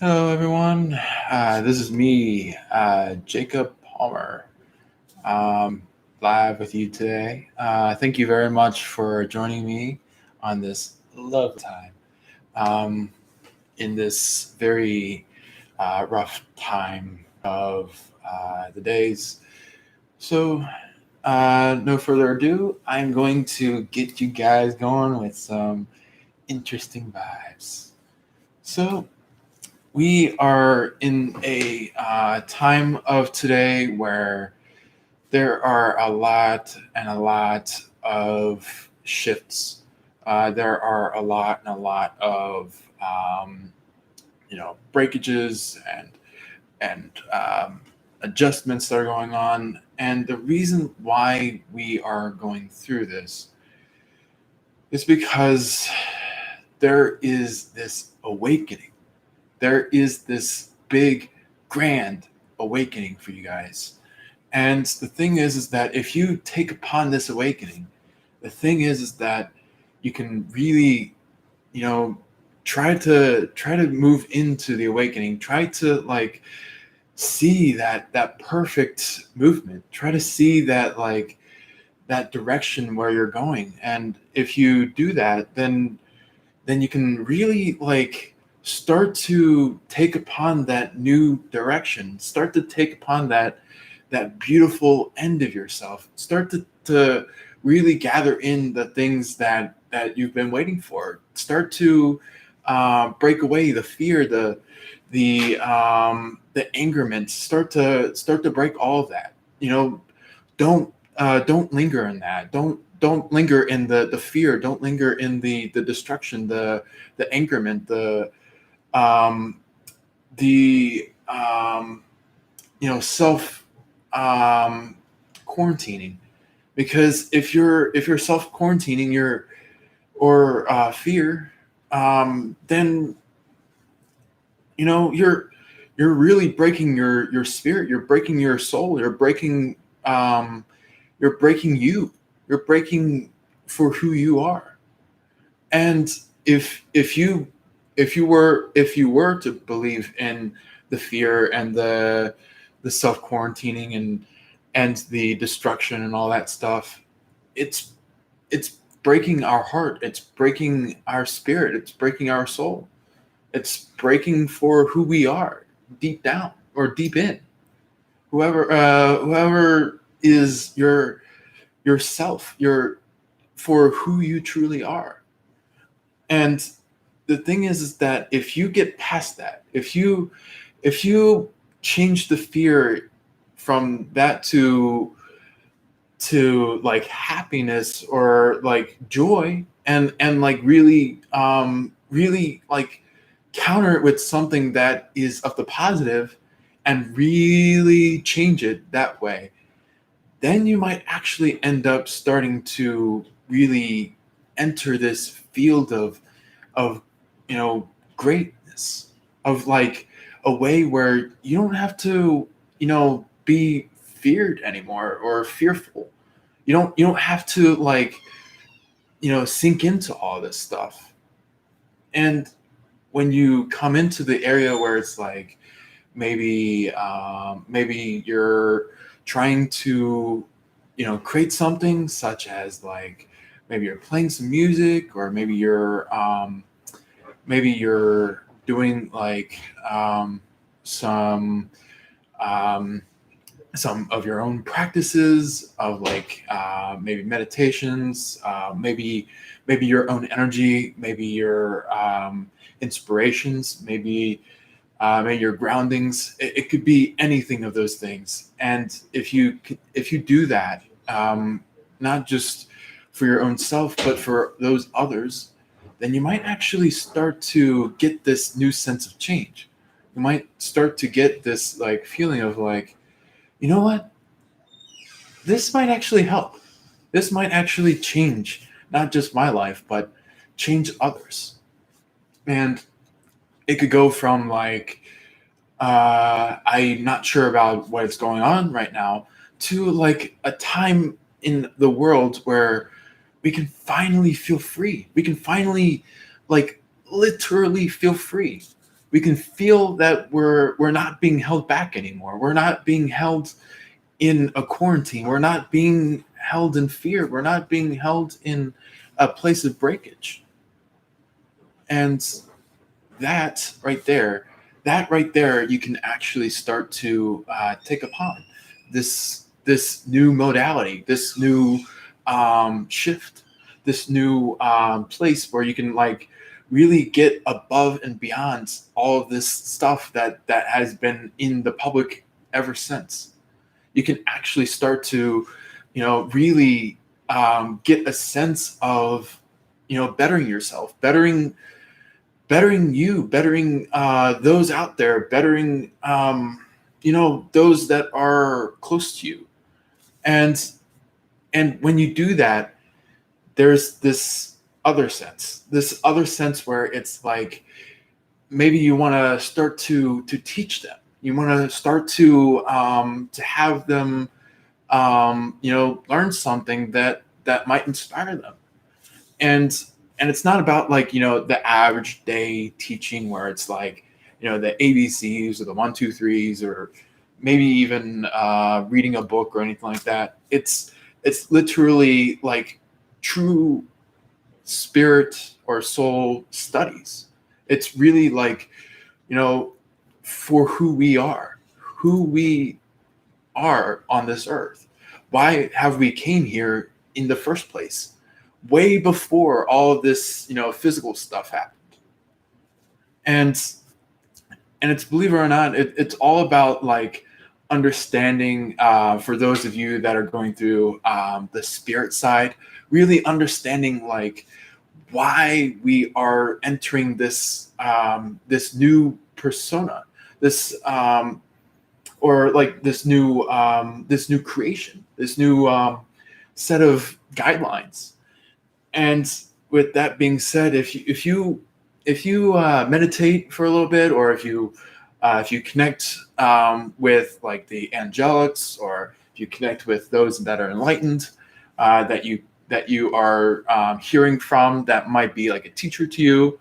Hello, everyone. This is me, Jacob Palmer, um, live with you today. Thank you very much for joining me on this lovely time in this very rough time of the days. So, no further ado, I'm going to get you guys going with some interesting vibes. So, we are in a time of today where there are a lot of shifts. There are a lot of breakages and adjustments that are going on. And the reason why we are going through this is because there is this awakening. There is this big, grand awakening for you guys. And the thing is that if you take upon this awakening, the thing is that you can really, you know, try to move into the awakening. Try to see that perfect movement. Try to see that direction where you're going. And if you do that, then you can really start to take upon that new direction, start to take upon that beautiful end of yourself, start to really gather in the things that you've been waiting for, start to break away the fear, the angerment, start to break all of that. Don't linger in that. Don't linger in the fear. Don't linger in the destruction, the angerment, um, the self um, quarantining. Because if you're self quarantining your or fear, then you're really breaking your spirit. You're breaking your soul. You're breaking you. You're breaking for who you are. And if you were to believe in the fear and the self quarantining and the destruction and all that stuff, it's it's breaking our heart. It's breaking our spirit. It's breaking our soul. It's breaking for who we are deep down or deep in. Whoever is yourself, your for who you truly are. And the thing is that if you get past that, if you change the fear from that to happiness or joy, and really counter it with something that is of the positive, and really change it that way, then you might actually end up starting to really enter this field of greatness, of a way where you don't have to be feared anymore or fearful. You don't have to sink into all this stuff. And when you come into the area where it's maybe you're trying to create something, such as maybe you're playing some music, or maybe you're doing some um, some of your own practices of maybe meditations, maybe your own energy, maybe your inspirations, maybe your groundings. It could be anything of those things. And if you do that, not just for your own self, but for those others, then you might actually start to get this new sense of change. You might start to get this feeling of you know what, this might actually help. This might actually change not just my life, but change others. And it could go from I'm not sure about what's going on right now, to a time in the world where we can finally feel free. We can finally, literally feel free. we can feel that we're not being held back anymore. We're not being held in a quarantine. We're not being held in fear. We're not being held in a place of breakage. And that right there, you can actually start to take upon this new modality, this new shift, this new place where you can like really get above and beyond all of this stuff that has been in the public ever since. You can actually start to, really get a sense of, bettering yourself, bettering you, bettering those out there, bettering those that are close to you, and when you do that, there's this other sense where it's like maybe you want to start to teach them. You want to start to have them learn something that might inspire them. And it's not about like the average day teaching where it's like the ABCs or the 1, 2, 3s or maybe even reading a book or anything like that. It's literally like true spirit or soul studies. It's really like for who we are on this earth. Why have we came here in the first place? Way before all of this, physical stuff happened. And it's, believe it or not, it's all about like understanding, for those of you that are going through the spirit side, really understanding like why we are entering this this new persona, this or like this new creation, this new set of guidelines. And with that being said, if you meditate for a little bit, or if you connect with like the angelics, or if you connect with those that are enlightened, that you are hearing from, that might be like a teacher to you,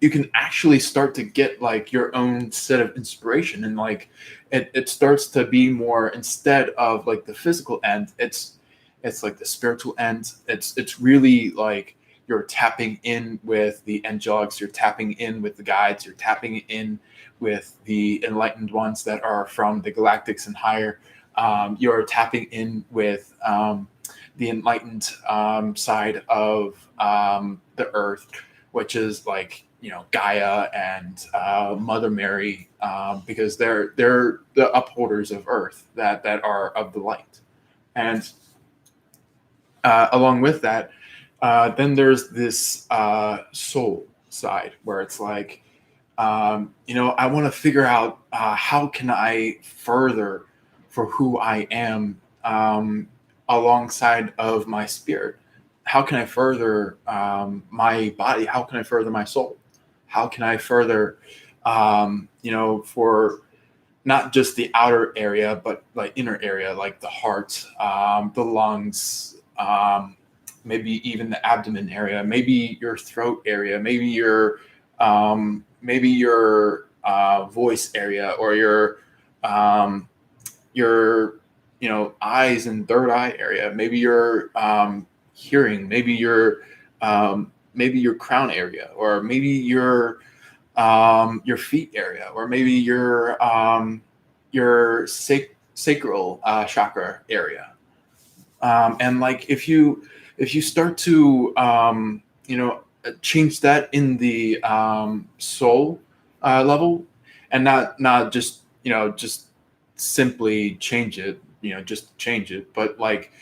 you can actually start to get like your own set of inspiration, and like it starts to be more, instead of like the physical end, it's like the spiritual end. It's really like you're tapping in with the angelics, you're tapping in with the guides, you're tapping in with the enlightened ones that are from the galactics and higher. You're tapping in with the enlightened side of the earth, which is like Gaia and Mother Mary, because they're the upholders of earth that are of the light. And along with that, then there's this soul side where it's like, I want to figure out how can I further for who I am, alongside of my spirit. How can I further my body? How can I further my soul? How can I further, for not just the outer area, but like inner area, like the heart, the lungs, maybe even the abdomen area, maybe your throat area, maybe your voice area, or your eyes and third eye area, maybe your hearing, maybe your crown area, or maybe your feet area, or maybe your sacral chakra area. And like if you start to change that in the soul level, and not just just simply change it, just change it, but like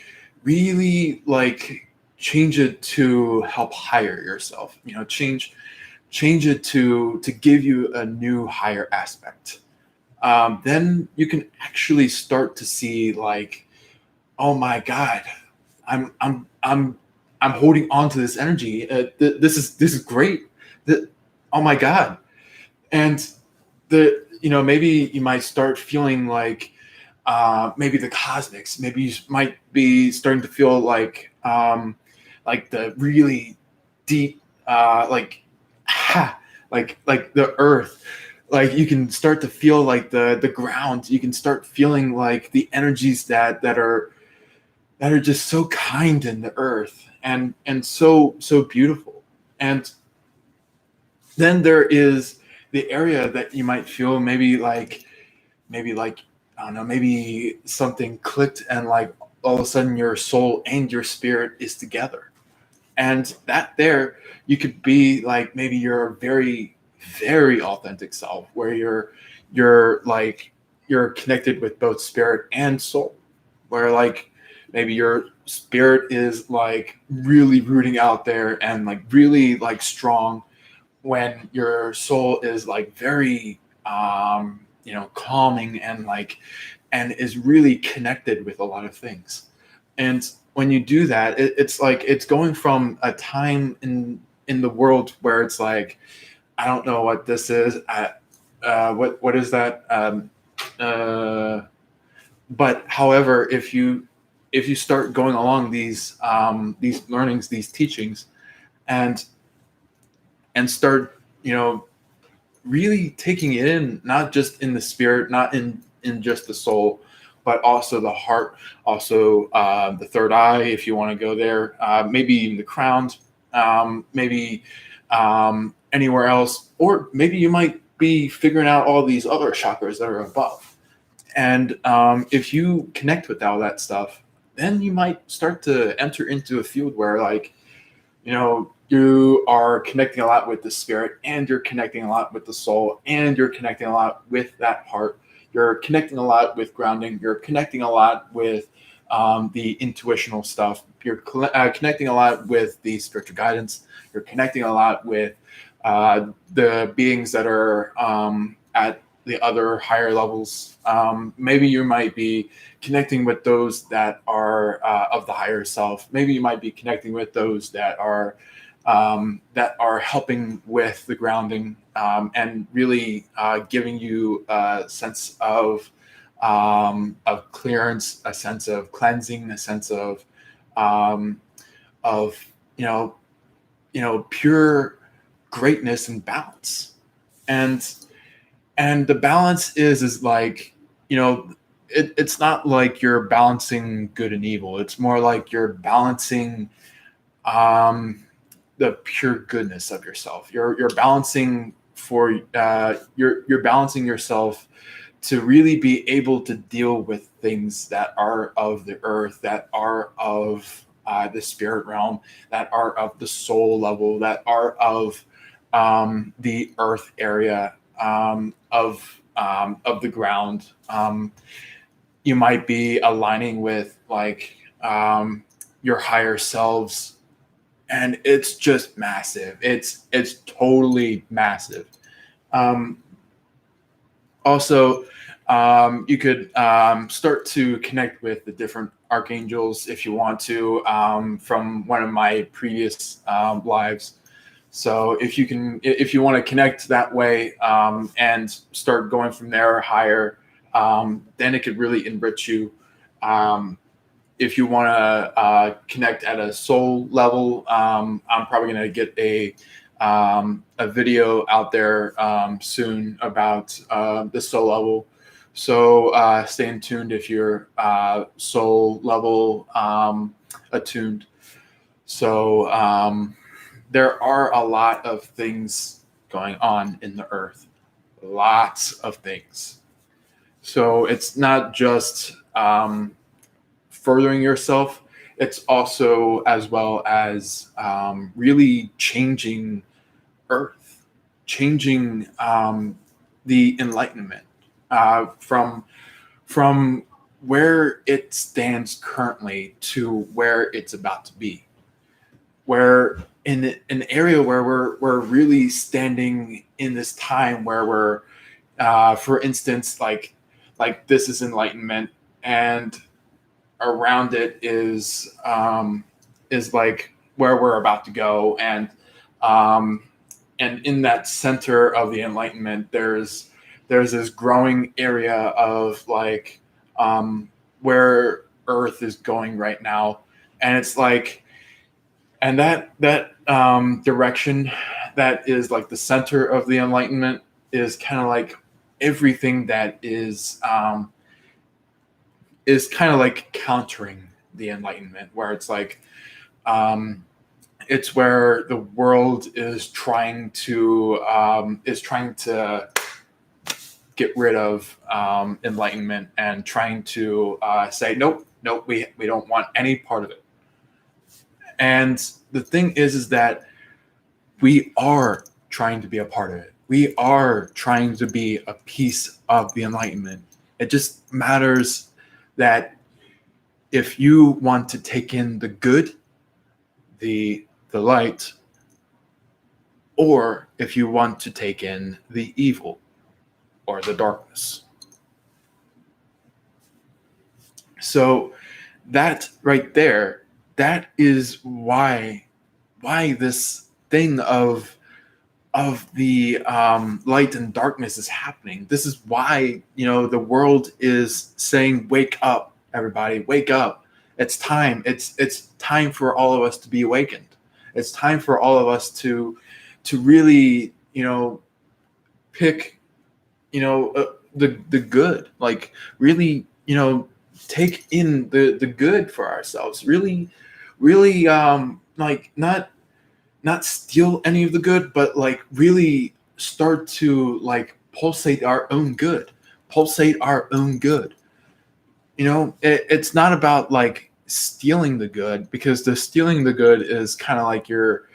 really like change it to help higher yourself, change it to give you a new higher aspect. Then you can actually start to see like, oh my God, I'm holding on to this energy. This is great. Oh my God. And maybe you might start feeling like, maybe the cosmics, maybe you might be starting to feel like the really deep, like the earth. Like you can start to feel like the ground. You can start feeling like the energies that are just so kind in the earth, and so beautiful. And then there is the area that you might feel maybe like I don't know, maybe something clicked, and like all of a sudden your soul and your spirit is together. And that there, you could be like maybe your very, very authentic self, where you're connected with both spirit and soul, where like maybe your spirit is like really rooting out there and like really like strong, when your soul is like very calming, and like and is really connected with a lot of things. And when you do that, it's like it's going from a time in the world where it's like, I don't know what this is. What is that? Uh, but however, if you start going along these learnings, these teachings, and start really taking it in, not just in the spirit, not in just the soul, but also the heart, also the third eye, if you want to go there, maybe even the crowns, maybe anywhere else, or maybe you might be figuring out all these other chakras that are above. And if you connect with all that stuff, then you might start to enter into a field where like you are connecting a lot with the spirit, and you're connecting a lot with the soul, and you're connecting a lot with that heart. You're connecting a lot with grounding. You're connecting a lot with the intuitional stuff. You're connecting a lot with the spiritual guidance. You're connecting a lot with the beings that are at the other higher levels. Maybe you might be connecting with those that are of the higher self. Maybe you might be connecting with those that are helping with the grounding, and really giving you a sense of clearance, a sense of cleansing, a sense um, of pure greatness and balance. And the balance is like, it's not like you're balancing good and evil. It's more like you're balancing um, the pure goodness of yourself. You're balancing you're balancing yourself to really be able to deal with things that are of the earth, that are of the spirit realm, that are of the soul level, that are of the earth area, of the ground. You might be aligning with like your higher selves, and it's just massive. It's totally massive. Um, Also, you could start to connect with the different archangels if you want to, from one of my previous lives. So if you want to connect that way, and start going from there higher, then it could really enrich you. Um, if you want to connect at a soul level, I'm probably going to get a video out there soon about the soul level. So stay tuned if you're soul level attuned. So there are a lot of things going on in the earth, lots of things. So it's not just furthering yourself, it's also as well as really changing earth, changing the enlightenment from where it stands currently to where it's about to be. Where in an area where we're really standing in this time where we're, for instance, like this is enlightenment, and around it is like where we're about to go. Um, and in that center of the enlightenment, there's this growing area of like where earth is going right now. And it's like, and that direction, that is like the center of the enlightenment is kind of like everything that is kind of like countering the enlightenment, where it's like um, it's where the world is trying to get rid of enlightenment and trying to say nope, nope, we don't want any part of it. And the thing is that we are trying to be a part of it. We are trying to be a piece of the enlightenment. It just matters that if you want to take in the good, the light, or if you want to take in the evil or the darkness. So that right there, that is why this thing of the light and darkness is happening. This is why, the world is saying, "Wake up, everybody! Wake up! It's time. It's time for all of us to be awakened. It's time for all of us to really, pick, the good. Like really, take in the good for ourselves. Really, really, like not steal any of the good, but like really start to like pulsate our own good, pulsate our own good. It's not about like stealing the good, because the stealing the good is kind of like you're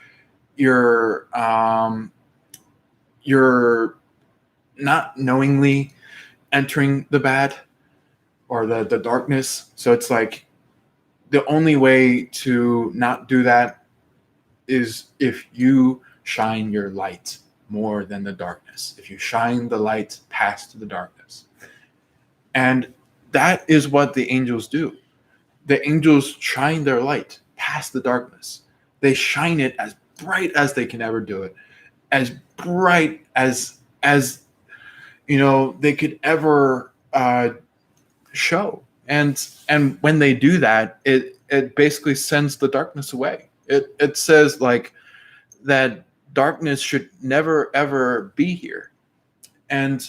not knowingly entering the bad or the darkness. So it's like the only way to not do that is if you shine your light more than the darkness, if you shine the light past the darkness. And that is what the angels do. The angels shine their light past the darkness. They shine it as bright as they can ever do it, as bright as they could ever show. And when they do that, it basically sends the darkness away. It says like that darkness should never ever be here. And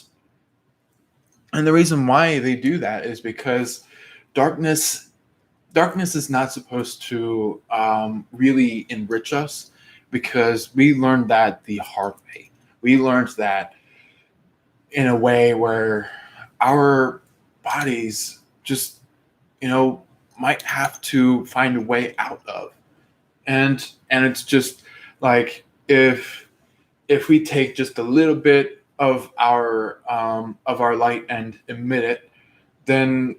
the reason why they do that is because darkness is not supposed to really enrich us, because we learned that the hard way. We learned that in a way where our bodies just might have to find a way out of. And it's just like if we take just a little bit of our light and emit it, then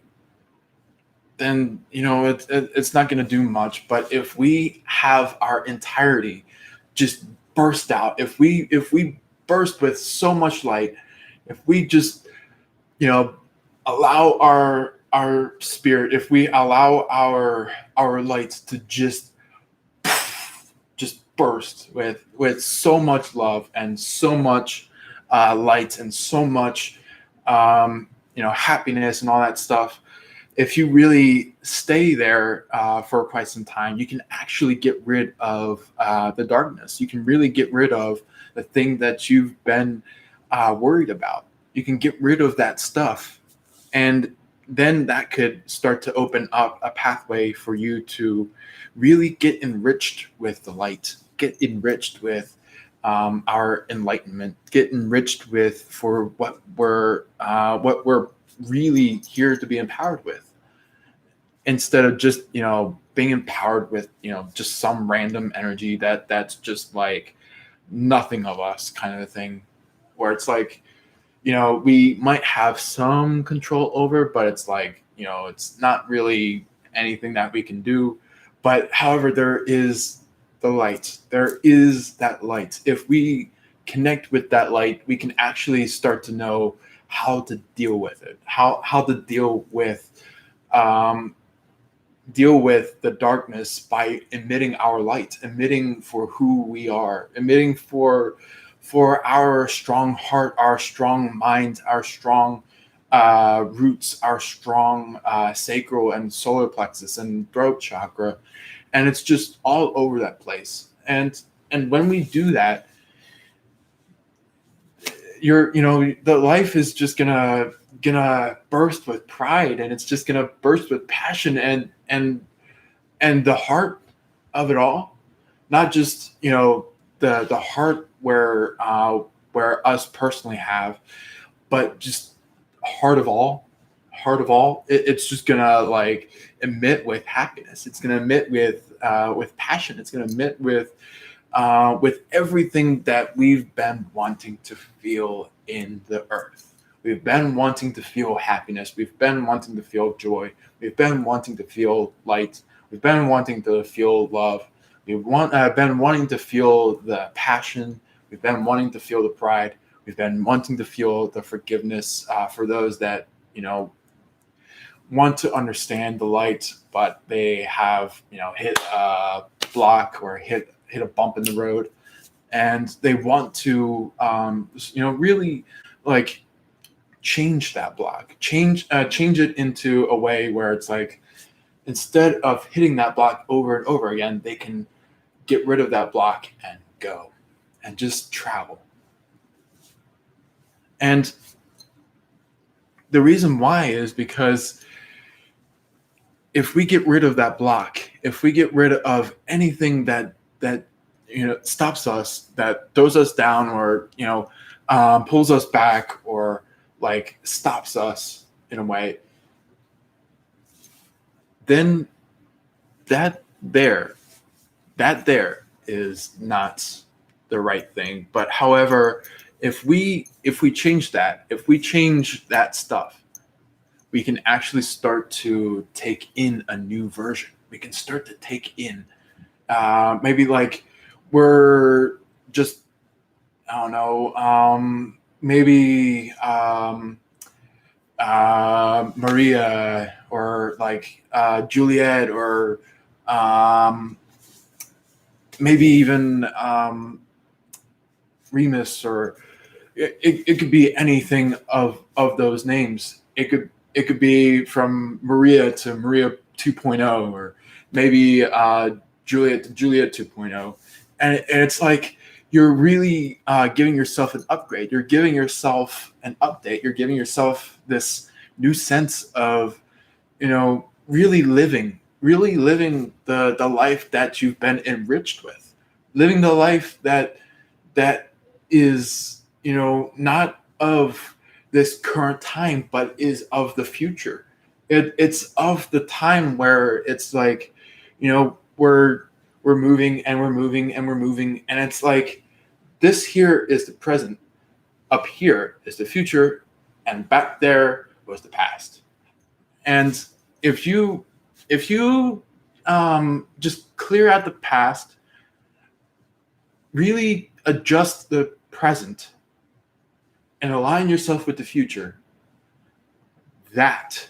it's not going to do much. But if we have our entirety just burst out, if we burst with so much light, if we just allow our spirit, if we allow our lights to just burst with so much love and so much light and so much happiness and all that stuff, if you really stay there for quite some time, you can actually get rid of the darkness. You can really get rid of the thing that you've been worried about. You can get rid of that stuff, and then that could start to open up a pathway for you to really get enriched with the light, get enriched with our enlightenment, get enriched with for what we're really here to be empowered with, instead of just being empowered with just some random energy that's just like nothing of us kind of a thing, where it's like we might have some control over, but it's like it's not really anything that we can do. But however, there is the light. There is that light. If we connect with that light, we can actually start to know how to deal with it, how to deal with the darkness by emitting our light, emitting for who we are, emitting for our strong heart, our strong mind, our strong roots, our strong sacral and solar plexus and throat chakra. And it's just all over that place. And when we do that, the life is just gonna burst with pride, and it's just gonna burst with passion, and the heart of it all, not just the heart where us personally have, but just heart of all, it's just gonna like emit with happiness. It's gonna emit with passion. It's gonna emit with everything that we've been wanting to feel in the earth. We've been wanting to feel happiness. We've been wanting to feel joy. We've been wanting to feel light. We've been wanting to feel love. Been wanting to feel the passion. We've been wanting to feel the pride. We've been wanting to feel the forgiveness for those that want to understand the light, but they have hit a block or hit a bump in the road, and they want to really like change that block, change it into a way where it's like, instead of hitting that block over and over again, they can get rid of that block and go and just travel. And the reason why is because if we get rid of that block, if we get rid of anything that stops us, that throws us down, or pulls us back, or like stops us in a way, then that there is not the right thing. But however, if we change that, if we change that stuff, we can actually start to take in a new version. We can start to take in maybe like we're just, I don't know, maybe Maria, or like Juliet, or maybe even Remus, or it could be anything of those names. It could be from Maria to Maria 2.0, or maybe Juliet to Juliet 2.0. And it's like you're really giving yourself an upgrade. You're giving yourself an update. You're giving yourself this new sense of, really living the life that you've been enriched with, living the life that is, not of this current time, but is of the future. It's of the time where it's like, we're moving and we're moving and we're moving, and it's like, this here is the present, up here is the future, and back there was the past. And if you just clear out the past, really adjust the present, and align yourself with the future, that,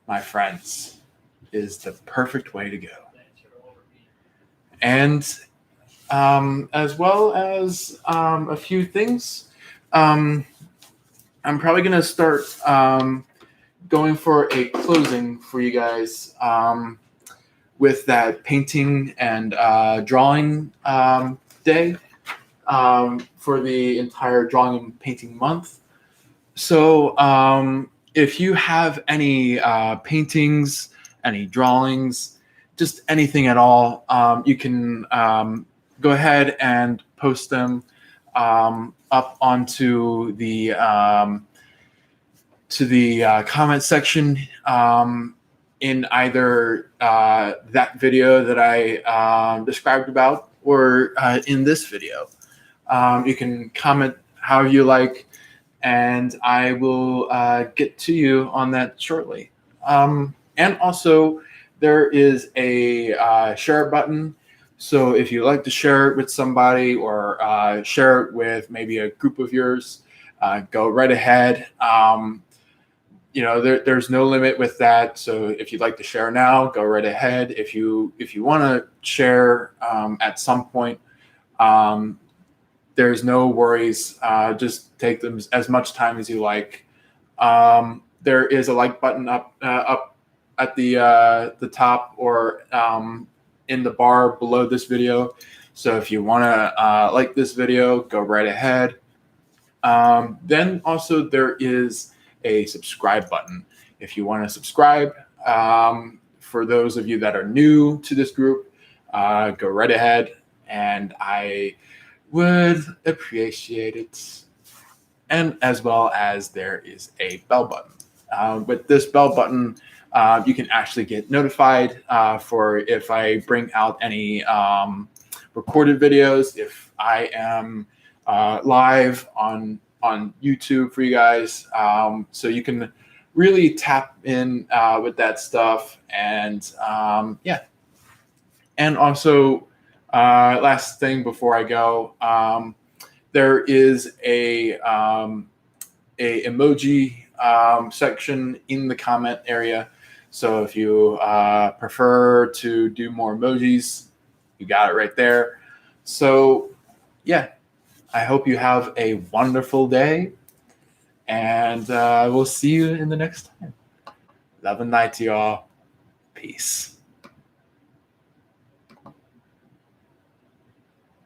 my friends, is the perfect way to go. And as well as a few things, I'm probably going to start going for a closing for you guys with that painting and drawing day for the entire drawing and painting month. So if you have any paintings, any drawings, just anything at all, you can go ahead and post them up onto the comment section in either that video that I described about, or in this video. You can comment how you like, and I will get to you on that shortly. And also, there is a share button. So if you like to share it with somebody, or share it with maybe a group of yours, go right ahead. There's no limit with that. So if you'd like to share now, go right ahead. If you want to share at some point, there's no worries. Just take them as much time as you like. There is a like button up at the top, or in the bar below this video. So if you want to like this video, go right ahead. Then also there is a subscribe button. If you want to subscribe, for those of you that are new to this group, go right ahead, and I would appreciate it. And as well as there is a bell button. With this bell button, you can actually get notified for if I bring out any recorded videos, if I am live on YouTube for you guys. So you can really tap in with that stuff. And yeah. And also, last thing before I go, there is a emoji section in the comment area. So if you prefer to do more emojis, you got it right there. So yeah, I hope you have a wonderful day, and we'll see you in the next time. Love and light to y'all. Peace.